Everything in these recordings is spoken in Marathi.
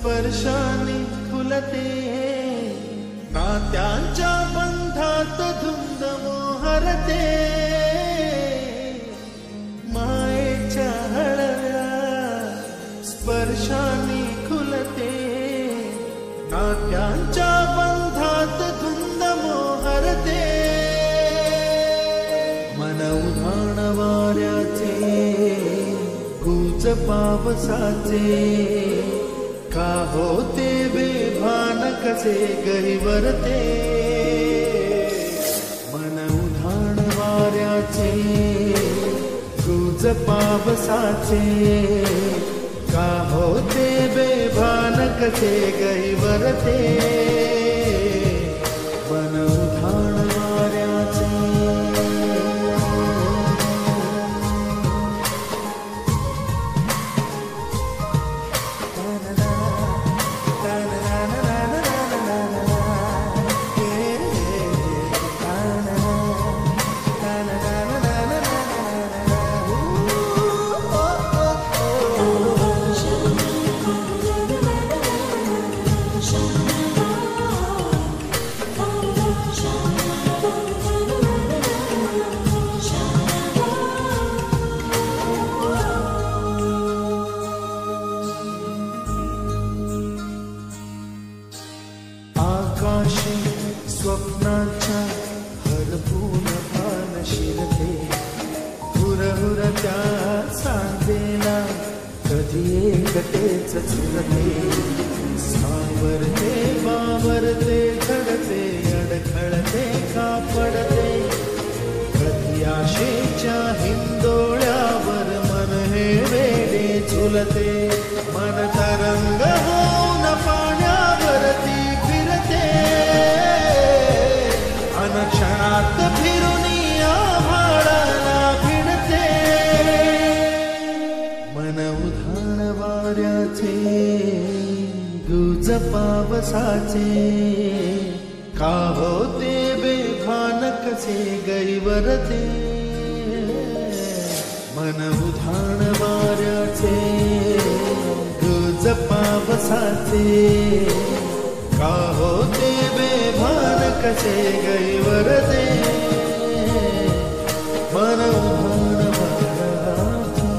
स्पर्शाने फुलते, नात्यांच्या बंधात धुंद मोहरते, मायेच्या हळव्या स्पर्शाने खुलते, नात्यांच्या बंधात धुंद मोहरते, मन उधाण वाऱ्याचे गुज पावसाचे, का होते बेभान कसे गहिवरते, मन उधाण वाऱ्याचे गुज पावसाचे, का होते बेभान कसे गहिवरते, मन उधाण वाऱ्याचे. आकाशी स्वप्नांच्या हरपून पान शिरते, हुरहुरत्या सांजेला कधी एकटेच झुरते, सावरते वावरते घडते अडखळते का पडते, कधी आशेच्या हिंदोळ्यावर मन हे वेडे झुलते, मन तरंग होऊन पाण्यावरती फिरते, अनक्षणात फिरून आभाळाला भिडते, मन उधाण वाऱ्याचे गुज पावसाचे, का होते बेभान कसे गहिवरते, मन उधाण वाऱ्याचे गुज पावसाचे, का होते बेभान कसे गहिवरते, मन उधाण वाऱ्याचे.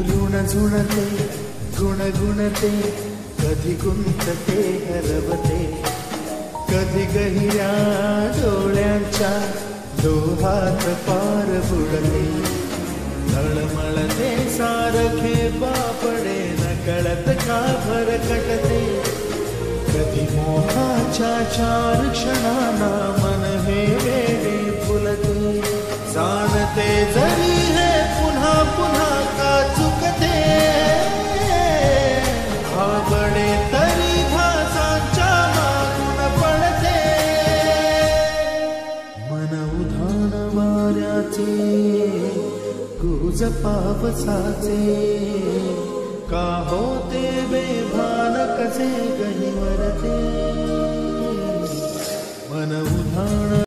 ऋण झुणते गुणगुणते, कधी गुंतते हरवते, कधी गहिऱ्या डोळ्यांच्या डोहात पार बुडते, तळमळते सारखे बापडे नकळत का भरकटते, कधी मोहाच्या चार क्षणांना मन हे वेडे फुलते, जाणते जरी हे पुन्हा पुन्हा का चुकते, आवडे तरी भासांच्या मागून पडते, मन उधाण वाऱ्याचे गुज पावसाचे, का होते बेभान कसे गहिवरते, मन उधाण